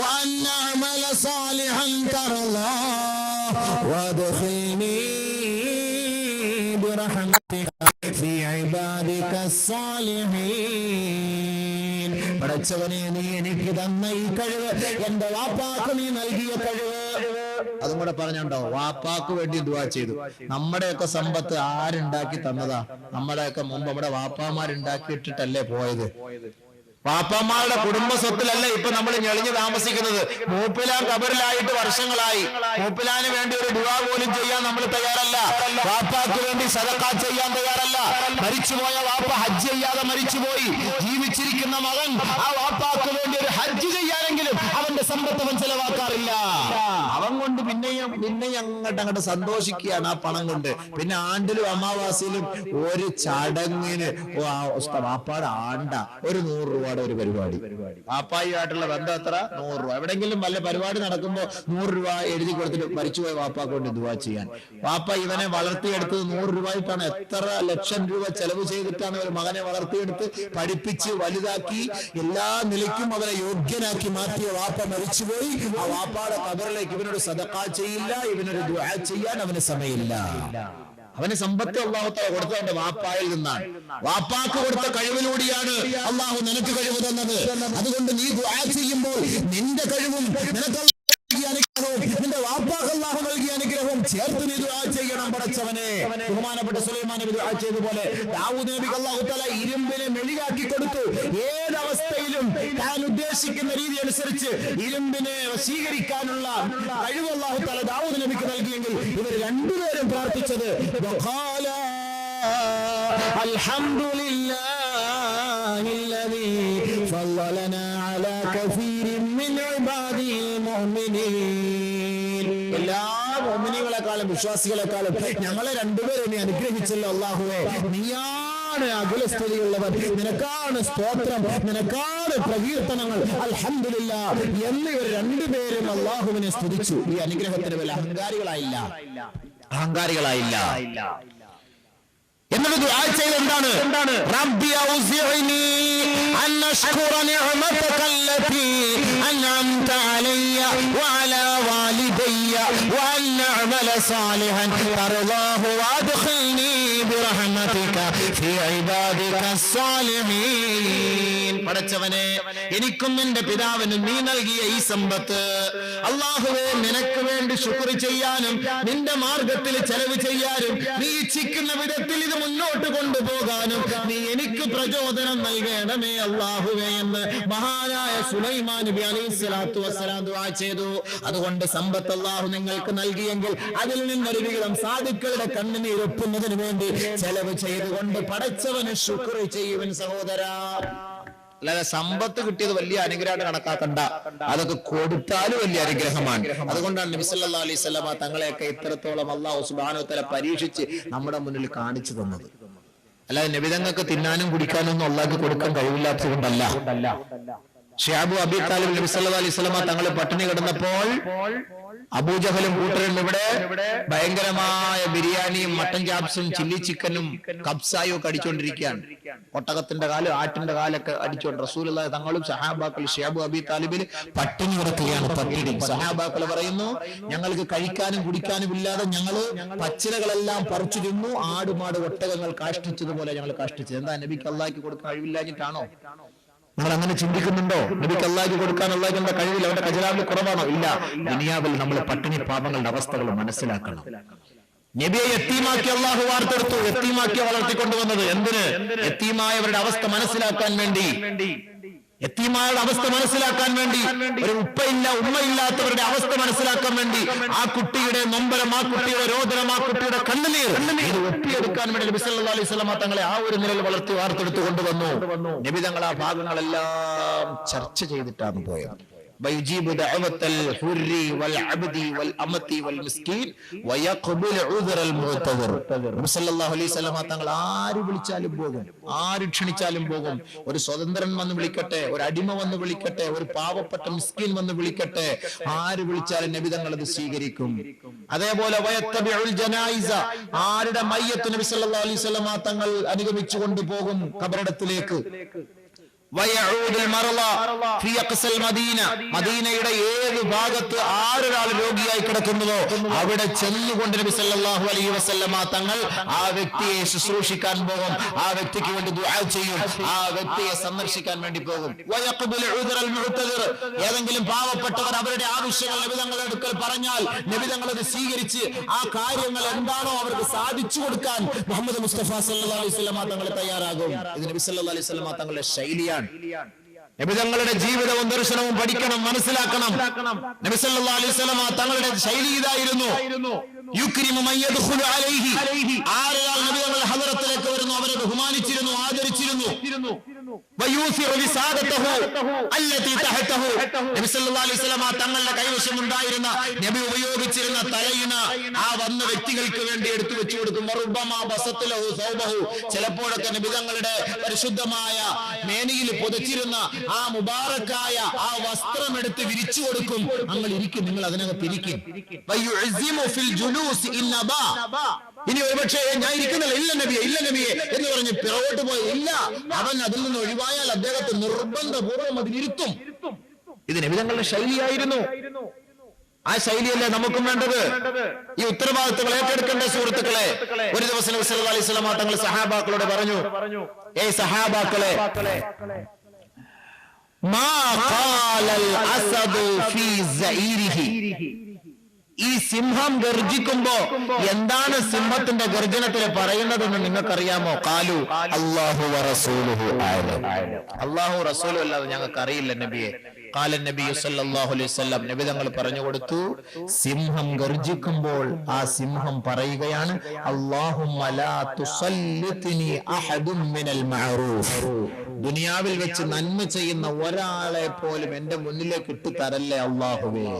وأن أعمل صالحا ترضاه وادخلني برحمتك في عبادك الصالحين. പടച്ചവനെ, നീ എനിക്ക് തന്ന ഈ കഴിവ് എന്റെ വാപ്പാക്ക് നീ നൽകിയ കഴിവ്. അതും കൂടെ പറഞ്ഞുണ്ടോ, വാപ്പാക്ക് വേണ്ടി ദുആ ചെയ്തു. നമ്മുടെയൊക്കെ സമ്പത്ത് ആരുണ്ടാക്കി തന്നതാ? നമ്മുടെയൊക്കെ മുമ്പ് നമ്മുടെ വാപ്പാമാരുണ്ടാക്കിയിട്ടിട്ടല്ലേ പോയത്? വാപ്പമാരുടെ കുടുംബ സ്വത്തിലല്ല ഇപ്പൊ നമ്മൾ ഞെളിഞ്ഞ് താമസിക്കുന്നത്. മൂപ്പിലാൻ കബറിലായിട്ട് വർഷങ്ങളായി. മൂപ്പിലാന് വേണ്ടി ഒരു ദുആ പോലും ചെയ്യാൻ നമ്മൾ തയ്യാറല്ല. വാപ്പാക്ക് വേണ്ടി സദഖ ചെയ്യാൻ തയ്യാറല്ല. മരിച്ചുപോയ വാപ്പ ഹജ്ജ് ചെയ്യാതെ മരിച്ചുപോയി. ജീവിച്ചിരിക്കുന്ന മകൻ ആ വാപ്പാക്ക് വേണ്ടി ഒരു ഹജ്ജ് ചെയ്യാനെങ്കിലും അവന്റെ സമ്പത്ത് അവൻ ചെലവാക്കാറില്ല. അവൻ കൊണ്ട് പിന്നെയും അങ്ങോട്ട് സന്തോഷിക്കുകയാണ് ആ പണം കൊണ്ട്. പിന്നെ ആണ്ടിലും അമാവാസിയിലും ഒരു ചടങ്ങിന് വാപ്പാടെ ആണ്ട ഒരു 100 രൂപയുടെ ഒരു പരിപാടി. വാപ്പായുമായിട്ടുള്ള ബന്ധം എത്ര? 100 രൂപ. എവിടെങ്കിലും വല്ല പരിപാടി നടക്കുമ്പോ 100 രൂപ എഴുതി കൊടുത്തിട്ട് മരിച്ചുപോയ വാപ്പാക്ക് വേണ്ടി ദുആ ചെയ്യാൻ. വാപ്പ ഇവനെ വളർത്തിയെടുത്തത് 100 രൂപയായിട്ടാണ്. എത്ര ലക്ഷം രൂപ ചെലവ് ചെയ്തിട്ടാണ് ഒരു മകനെ വളർത്തിയെടുത്ത് പഠിപ്പിച്ച് വലുതാക്കി എല്ലാ നിലയ്ക്കും അവനെ യോഗ്യനാക്കി മാറ്റിയ വാപ്പ മരിച്ചുപോയി. ആ വാപ്പാടെ ഖബറിലേക്ക് ഇവനൊരു സദഖ ചെയ്യില്ല, ഇവനൊരു ദുആ ചെയ്യാൻ അവന് സമയമില്ല. അവന് സമ്പത്ത് അല്ലാഹു തആല കൊടുത്തവന്റെ വാപ്പായിൽ നിന്നാണ്. വാപ്പാക്ക് കൊടുത്ത കഴിവിലൂടെയാണ് അല്ലാഹു നിനക്ക് കഴിവ് തന്നത്. അതുകൊണ്ട് നീ ദുആ ചെയ്യുമ്പോൾ നിന്റെ കഴിവും നിനക്ക് നിന്റെ വാപ്പാക്ക് അല്ലാഹു നൽകിയ അനുഗ്രഹവും ചേർത്ത് നീ ദുആ ചെയ്യണം. പടച്ചവനെ, ബഹുമാനപ്പെട്ട സുലൈമാൻ നബി ദുആ ചെയ്തതുപോലെ ദാവൂദ് നബിക്ക് അല്ലാഹു തആല ഇരുമ്പിനെ മെഴുകാക്കി കൊടുത്തു. ഏതവസ്ഥയിലും താൻ ഉദ്ദേശിക്കുന്ന രീതി അനുസരിച്ച് ഇരുമ്പിനെ വശീകരിക്കാനുള്ള കഴിവ് അല്ലാഹു തആല ദാവൂദ് നബിക്ക് നൽകിയെങ്കിൽ ഇവർ രണ്ടുപേരും പ്രാർത്ഥിച്ചത് അൽഹംദുലില്ലാഹില്ലദീ ഫളലനാ അലാ കസീരിൻ മിൻ ഇബാദിൽ മുഅ്മിനീൻ. എല്ലാ മുഅ്മിനീകളെക്കാളും വിശ്വാസികളെക്കാളും ഞങ്ങളെ രണ്ടുപേരും നീ അനുഗ്രഹിച്ചല്ലോ അല്ലാഹുവേ. നീയാണ് അഖിലസ്തുതിയുള്ളവൻ, നിനക്കാണ് സ്തോത്രം, നിനക്കാണ് പ്രകീർത്തനങ്ങൾ. അൽഹംദുലില്ലാഹ് എന്നിവർ രണ്ടുപേരും അല്ലാഹുവിനെ സ്തുതിച്ചു. ഈ അനുഗ്രഹത്തിന് വല്ല അഹങ്കാരികളായില്ല. എന്നിട്ട് ദുആ ചെയ്തത് എന്താണ്? റബ്ബി ഔസിഇനി അൻ അശ്കുറ നിഅമതക അല്ലതി അൻഅംത അലയ്യ വഅലാ വാലിദയ്യ വഅൻ അഅമല സാലിഹൻ തർളാഹു വഅദ്ഖിൽനി ബിറഹ്മതിക ഫീ ഇബാദിക സ്സാലിഹീൻ. പടച്ചവനെ, എനിക്കും എന്റെ പിതാവിനും നീ നൽകിയ ഈ സമ്പത്ത് അല്ലാഹുവേ നിനക്ക് വേണ്ടി ശുക്ർ ചെയ്യാനും നിന്റെ മാർഗത്തിൽ ചെലവ് ചെയ്യാനും നീ ഇച്ഛിക്കുന്ന വിധത്തിൽ ഇത് മുന്നോട്ട് കൊണ്ടുപോകാനും നീ എനിക്ക് പ്രചോദനം നൽകണമേ അല്ലാഹുവേ എന്ന് മഹാനായ സുലൈമാൻ നബി അലൈഹിസ്സലാത്തു വസ്സലാം ദുആ ചെയ്തു. അതുകൊണ്ട് സമ്പത്ത് അല്ലാഹു നിങ്ങൾക്ക് നൽകിയെങ്കിൽ അതിൽ നിന്നൊരു വിഹിതം സാധുക്കളുടെ കണ്ണുനീരൊപ്പുന്നതിന് വേണ്ടി ചെലവ് ചെയ്തുകൊണ്ട് പടച്ചവന് ശുക്ർ ചെയ്യുവൻ സഹോദരാ. അല്ലാതെ സമ്പത്ത് കിട്ടിയത് വലിയ അനുഗ്രഹമായിട്ട് കണക്കാക്കണ്ട. അതൊക്കെ കൊടുത്താലും വലിയ അനുഗ്രഹമാണ്. അതുകൊണ്ടാണ് നബി സല്ലല്ലാഹു അലൈഹി വസല്ലം തങ്ങളെയൊക്കെ ഇത്രത്തോളം അല്ലാഹു സുബ്ഹാനഹു വ തആല പരീക്ഷിച്ച് നമ്മുടെ മുന്നിൽ കാണിച്ചു തന്നത്. അല്ലാതെ നബി തങ്ങൾക്ക് തിന്നാനും കുടിക്കാനും ഒന്നും അല്ലാഹുക്ക് കൊടുക്കാൻ കഴിവില്ലാത്തത് കൊണ്ടല്ല. ഷിയാബു അബി താലിബ് നബി സല്ലല്ലാഹു അലൈഹി വസല്ലം തങ്ങൾ പട്ടിണി കിടന്നപ്പോൾ അബൂജഹലും കൂട്ടരും ഇവിടെ ഭയങ്കരമായ ബിരിയാണിയും മട്ടൻ ചാപ്സും ചില്ലി ചിക്കനും കബ്സായും ഒക്കെ അടിച്ചുകൊണ്ടിരിക്കുകയാണ്. ഒട്ടകത്തിന്റെ കാലും ആട്ടിന്റെ കാലൊക്കെ അടിച്ചുകൊണ്ട് റസൂലുള്ളാഹി തങ്ങളും സഹാബാക്കൾ ഷിയാബു അബി താലിബിൽ പട്ടിണി കിടക്കുകയാണ്. പട്ടിണി. സഹാബാക്കൾ പറയുന്നു, ഞങ്ങൾക്ക് കഴിക്കാനും കുടിക്കാനും ഇല്ലാതെ ഞങ്ങള് പച്ചിലകളെല്ലാം പറിച്ചു തിന്നു, ആടുമാട് ഒട്ടകങ്ങൾ കാഷ്ടിച്ചതുപോലെ ഞങ്ങൾ കാഷ്ടിച്ചത്. എന്താ, നബിക്ക് അല്ലാഹുക്ക് കൊടുക്കാൻ കഴിവില്ലാഞ്ഞിട്ടാണോ? നിങ്ങൾ അങ്ങനെ ചിന്തിക്കുന്നുണ്ടോ? നബിക്ക് അല്ലാഹുക്ക് കൊടുക്കാൻ അല്ലാഹുവിന്റെ കഴിവില്ല, അവന്റെ ഖജനാവിൽ കുറവാണോ? ഇല്ല. ദുനിയാവിൽ നമ്മൾ പട്ടിണി പാപങ്ങളുടെ അവസ്ഥകൾ മനസ്സിലാക്കണം. നബിയെ യത്തീമാക്കി അല്ലാഹു വാർത്തെടുത്തു, യത്തീമാക്കി വളർത്തിക്കൊണ്ടുവന്നത് എന്തിന്? യത്തീമായവരുടെ അവസ്ഥ മനസ്സിലാക്കാൻ വേണ്ടി. യത്തീമായുടെ അവസ്ഥ മനസ്സിലാക്കാൻ വേണ്ടി, ഒരു ഉപ്പയില്ല ഉമ്മയില്ലാത്തവരുടെ അവസ്ഥ മനസ്സിലാക്കാൻ വേണ്ടി, ആ കുട്ടിയുടെ നൊമ്പരം, ആ കുട്ടിയുടെ രോദനം, ആ കുട്ടിയുടെ കണ്ണുനീർ ഇത് ഒപ്പിയെടുക്കാൻ വേണ്ടി നബി സല്ലല്ലാഹു അലൈഹി വസല്ലം തങ്ങളെ ആ ഒരു നിലയിൽ വളർത്തി വാർത്തെടുത്തു കൊണ്ടുവന്നു. നബി തങ്ങൾ ആ ഭാഗങ്ങളെല്ലാം ചർച്ച ചെയ്തിട്ടാണ് പോയത്. ويجيب دعوة الحر والعبد والأمة والمسكين ويقبل عذر المعتذر. നബി സല്ലല്ലാഹു അലൈഹി വസല്ലം തങ്ങൾ ആര് വിളിച്ചാലും പോകും, ആര് ക്ഷണിച്ചാലും പോകും. ഒരു സ്വതന്ത്രൻ വന്ന് വിളിക്കട്ടെ, ഒരു അടിമ വന്ന് വിളിക്കട്ടെ, ഒരു പാവപ്പെട്ട മിസ്കീൻ വന്ന് വിളിക്കട്ടെ, ആര് വിളിച്ചാലും നബി തങ്ങൾ അത് സ്വീകരിക്കും. അതേപോലെ വയത്തബിഉൽ ജനായിസ, ആരുടെ മയ്യത്ത് നബി സല്ലല്ലാഹു അലൈഹി വസല്ലം തങ്ങൾ അനുഗമിച്ചു കൊണ്ടുപോകും ഖബറിടത്തിലേക്ക്. മദീനയുടെ ഏത് ഭാഗത്ത് ആരൊരാൾ രോഗിയായി കിടക്കുന്നുവോ അവിടെ ചെന്നുകൊണ്ട് നബി സല്ലല്ലാഹു അലൈഹി വസല്ലമ തങ്ങൾ ആ വ്യക്തിയെ ശുശ്രൂഷിക്കാൻ പോകും, ആ വ്യക്തിക്ക് വേണ്ടി ദുആ ചെയ്യും, ആ വ്യക്തിയെ സന്ദർശിക്കാൻ വേണ്ടി പോകും. ഏതെങ്കിലും പാവപ്പെട്ടവർ അവരുടെ ആവശ്യങ്ങൾ നബി തങ്ങളുടെ അടുക്കൽ പറഞ്ഞാൽ നബി തങ്ങൾ അത് സ്വീകരിച്ച് ആ കാര്യങ്ങൾ എന്താണോ അവർക്ക് സാധിച്ചു കൊടുക്കാൻ മുഹമ്മദ് മുസ്തഫ സല്ലല്ലാഹു അലൈഹി വസല്ലമ തങ്ങൾ തയ്യാറാകും. ഇത് നബി സല്ലല്ലാഹു അലൈഹി വസല്ലമ തങ്ങളുടെ ശൈലിയാണ്. നബി തങ്ങളുടെ ജീവിതവും ദർശനവും പഠിക്കണം, മനസ്സിലാക്കണം. നബി സല്ലല്ലാഹു അലൈഹി വസല്ലമ തങ്ങളുടെ ശൈലി ഇതായിരുന്നു. യുക്രിമു മൻ യദ്ഖുലു അലൈഹി, ആരാൽ നബി തങ്ങളുടെ ഹദറത്തിലേക്ക് വരുന്നു അവരെ ബഹുമാനിച്ചിരുന്നു, ആദരിച്ചിരുന്നു. വയൂസിറു വിസാദതഹു അല്ലതി തഹതഹു, നബി സല്ലല്ലാഹു അലൈഹി വസല്ലമ തങ്ങളുടെ കൈവശം ഉണ്ടായിരുന്ന നബി ഉപയോഗിച്ചിരുന്ന തലയിണ ആ വന്ന വ്യക്തികൾക്ക് വേണ്ടി എടുത്തു വെച്ചു കൊടുക്കും. വറുബമാ ബസതലഹു സൗബഹു, ചിലപ്പോഴൊക്കെ നബി തങ്ങളുടെ പരിശുദ്ധമായ മേനിയിൽ പുതച്ചിരുന്ന ആ മുബാറക്കായ ആ വസ്ത്രം എടുത്ത് വിരിച്ചു കൊടുക്കും. നിങ്ങൾ ഇരിക്കും, നിങ്ങൾ അതിനകത്ത് ഇരിക്കും. വയുഅസിമു ഫിൽ ജുലൂസ് ഇന്നബാ, ഇനി ഒരുപക്ഷെ ഞാൻ ഇരിക്കുന്നില്ല, ഇല്ല നബിയെ, ഇല്ല നബിയെ എന്ന് പറഞ്ഞ് പിറകോട്ട് പോയി, ഇല്ല, അവൻ അതിൽ നിന്ന് ഒഴിവായാൽ അദ്ദേഹത്തെ നിർബന്ധപൂർവ്വം അതിലിരുത്തും. ഇത് നബി തങ്ങളുടെ ശൈലിയായിരുന്നു. ആ ശൈലിയല്ലേ നമുക്കും വേണ്ടത്. ഈ ഉത്തരവാദിത്തങ്ങൾ ഏറ്റെടുക്കേണ്ട സുഹൃത്തുക്കളെ. ഒരു ദിവസം നബി സല്ലല്ലാഹു അലൈഹി വസല്ലം തങ്ങൾ സഹാബാക്കളോട് പറഞ്ഞു, ഏയ് സഹാബാക്കളെ, മാ ഖാലൽ അസദു ഫീ സഈരിഹി, ഈ സിംഹം ഗർജിക്കുമ്പോ എന്താണ് സിംഹത്തിന്റെ ഗർജനത്തിൽ പറയുന്നതെന്ന് നിങ്ങൾക്കറിയാമോ? ഖാലു അല്ലാഹു വറസൂലുഹു അഅലം, അല്ലാഹു റസൂലും അല്ലാതെ ഞങ്ങൾക്ക് അറിയില്ല നബിയെ. ഖാല നബി സല്ലല്ലാഹു അലൈഹി വസല്ലം, നബി തങ്ങൾ പറഞ്ഞു കൊടുത്തു, സിംഹം ഗർജിക്കുമ്പോൾ ആ സിംഹം പറയുകയാണ്, അല്ലാഹുമ്മ ലാ തുസല്ലിത്നി അഹദും മിനൽ മഅറൂഫ്, ദുനിയാവിൽ വെച്ച് നന്മ ചെയ്യുന്ന ഒരാളെ പോലും എന്റെ മുന്നിലേക്ക് ഇട്ടു തരല്ലേ അല്ലാഹുവേ.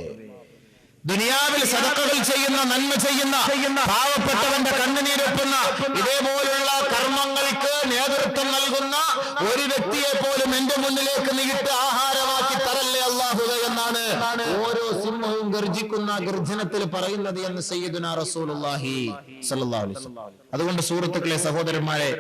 ദുനിയാവിൽ സദഖകൾ ചെയ്യുന്ന, നന്മ ചെയ്യുന്ന, പാവപ്പെട്ടവന്റെ കണ്ണുനീരൊപ്പുന്ന ഇതേപോലുള്ള കർമ്മങ്ങൾക്ക് നേതൃത്വം നൽകുന്ന ഒരു വ്യക്തിയെ പോലും എന്റെ മുന്നിലേക്ക് നീട്ട് ആഹാരമാക്കി തരല്ലേ അല്ലാഹുവേ എന്നാണ് ഓരോ സിംഹവും ഗർജിക്കുന്ന ഗർജനത്തിൽ പറയുന്നത് എന്ന് സയ്യിദുനാ റസൂലുള്ളാഹി സ്വല്ലല്ലാഹു അലൈഹി വസല്ലം. അതുകൊണ്ട് സുഹൃത്തുക്കളെ, സഹോദരന്മാരെ,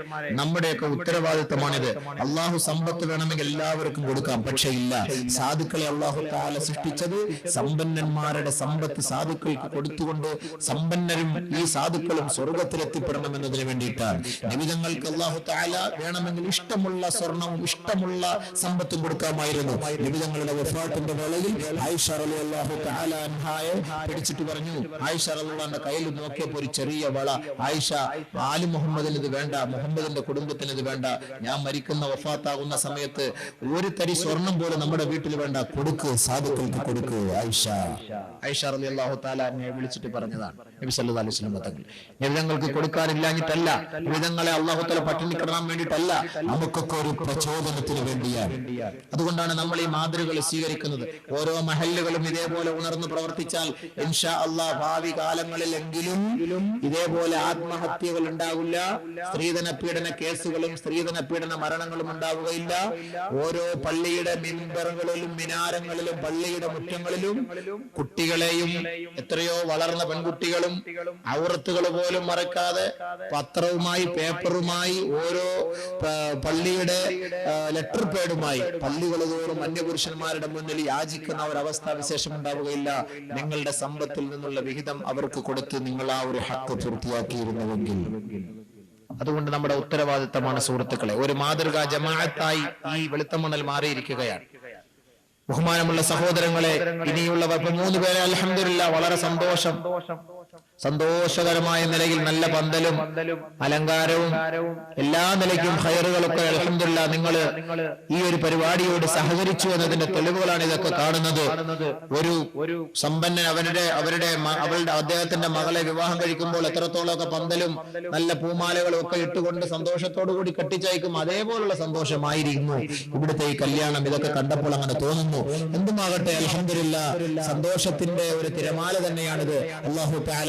നമ്മുടെയൊക്കെ ഉത്തരവാദിത്തമാണിത്. അള്ളാഹു സമ്പത്ത് വേണമെങ്കിൽ എല്ലാവർക്കും കൊടുക്കാം, പക്ഷെ ഇല്ല, സാധുക്കളെ അള്ളാഹു തആല സൃഷ്ടിച്ചത് സമ്പന്നന്മാരുടെ സമ്പത്ത് സാധുക്കൾക്ക് കൊടുത്തുകൊണ്ട് സമ്പന്നരും ഈ സാധുക്കളും സ്വർഗത്തിലെത്തിപ്പെടണം എന്നതിന് വേണ്ടിയിട്ടാണ്. നബിതങ്ങൾക്ക് അള്ളാഹു തആല വേണമെങ്കിൽ ഇഷ്ടമുള്ള സ്വർണവും ഇഷ്ടമുള്ള സമ്പത്തും കൊടുക്കാമായിരുന്നു. നബിതങ്ങളുടെ വഫാത്തിന്റെ വേളയിൽ ആയിഷ റളിയല്ലാഹു തആല അൻഹായെ പിടിച്ചിട്ട് പറഞ്ഞു, ആയിഷ റളിയല്ലാഹുവിന്റെ കയ്യിൽ നോക്കിയപ്പോൾ ഒരു ചെറിയ വള, ആയിഷ, ആലി മുഹമ്മദിന് ഇത് വേണ്ട, മുഹമ്മദിന്റെ കുടുംബത്തിന് ഇത് വേണ്ട, ഞാൻ മരിക്കുന്ന വഫാത്താകുന്ന സമയത്ത് ഒരു തരി സ്വർണം പോലും നമ്മുടെ വീട്ടിൽ വേണ്ട, കൊടുക്ക്, സാധുക്കൾക്ക് കൊടുക്ക് ആയിഷ. ആയിഷ റളിയല്ലാഹു തആല എന്നെ വിളിച്ചിട്ട് പറഞ്ഞതാണ് നബി സല്ലല്ലാഹു അലൈഹി വസല്ലം തങ്ങൾ. നബിതങ്ങൾക്ക് കൊടുക്കാനില്ലാഞ്ഞിട്ടല്ല, നബിതങ്ങളെ അല്ലാഹു തആല പട്ടിണി കിടക്കാൻ വേണ്ടിയിട്ടല്ല, നമുക്കൊക്കെ ഒരു പ്രചോദനത്തിന് വേണ്ടിയാണ്. അതുകൊണ്ടാണ് നമ്മൾ ഈ മാതൃകകൾ സ്വീകരിക്കുന്നത്. ഓരോ മഹല്ലുകളും ഇതേപോലെ ഉണർന്ന് പ്രവർത്തിച്ചാൽ ഇൻഷാ അല്ലാഹ് ഭാവി കാലങ്ങളിലെങ്കിലും ഇതേപോലെ ആത്മഹത്യകൾ ഉണ്ടാവില്ല, സ്ത്രീധന പീഡന കേസുകളും സ്ത്രീധന പീഡന മരണങ്ങളും ഉണ്ടാവുകയില്ല. ഓരോ പള്ളിയുടെ മിമ്പറുകളിലും മിനാരങ്ങളിലും പള്ളിയുടെ മുറ്റങ്ങളിലും കുട്ടികളെയും, എത്രയോ വളർന്ന പെൺകുട്ടികളും ഔറത്തുകൾ പോലും മറക്കാതെ പത്രവുമായി പേപ്പറുമായി ഓരോ പള്ളിയുടെ ലെറ്റർ പേഡുമായി പള്ളികൾ തോറും അന്യപുരുഷന്മാരുടെ മുന്നിൽ യാചിക്കുന്ന ഒരവസ്ഥ വിശേഷം ഉണ്ടാവുകയില്ല. നിങ്ങളുടെ സമ്പത്തിൽ നിന്നുള്ള വിഹിതം അവർക്ക് കൊടുത്ത് നിങ്ങൾ ആ ഒരു ഹക്ക് പൂർത്തിയാക്കിയിരുന്നുവെങ്കിൽ. അതുകൊണ്ട് നമ്മുടെ ഉത്തരവാദിത്തമാണ് സുഹൃത്തുക്കളെ. ഒരു മാതൃകാ ജമാഅത്തായി ഈ വെളുത്തമണൽ മാറിയിരിക്കുകയാണ്. ബഹുമാനമുള്ള സഹോദരങ്ങളെ, ഇനിയുള്ളവർ 3 പേരെ അൽഹംദുലില്ലാഹ് വളരെ സന്തോഷകരമായ നിലയിൽ നല്ല പന്തലും അലങ്കാരവും എല്ലാ നിലയ്ക്കും ഖൈറുകളൊക്കെ അൽഹംദുലില്ലാഹ് നിങ്ങൾ ഈ ഒരു പരിപാടിയോട് സഹകരിച്ചു എന്നതിന്റെ തെളിവുകളാണ് ഇതൊക്കെ കാണുന്നത്. ഒരു സമ്പന്നൻ അവരുടെ അദ്ദേഹത്തിന്റെ മകളെ വിവാഹം കഴിക്കുമ്പോൾ എത്രത്തോളമൊക്കെ പന്തലും നല്ല പൂമാലകളും ഒക്കെ ഇട്ടുകൊണ്ട് സന്തോഷത്തോടു കൂടി കെട്ടിച്ചയക്കും, അതേപോലുള്ള സന്തോഷമായിരിക്കുന്നു ഇവിടുത്തെ ഈ കല്യാണം. ഇതൊക്കെ കണ്ടപ്പോൾ അങ്ങനെ തോന്നുന്നു. എന്തുമാകട്ടെ, അൽഹംദുലില്ലാഹ് സന്തോഷത്തിന്റെ ഒരു തിരമാല തന്നെയാണിത്. അല്ലാഹു തആല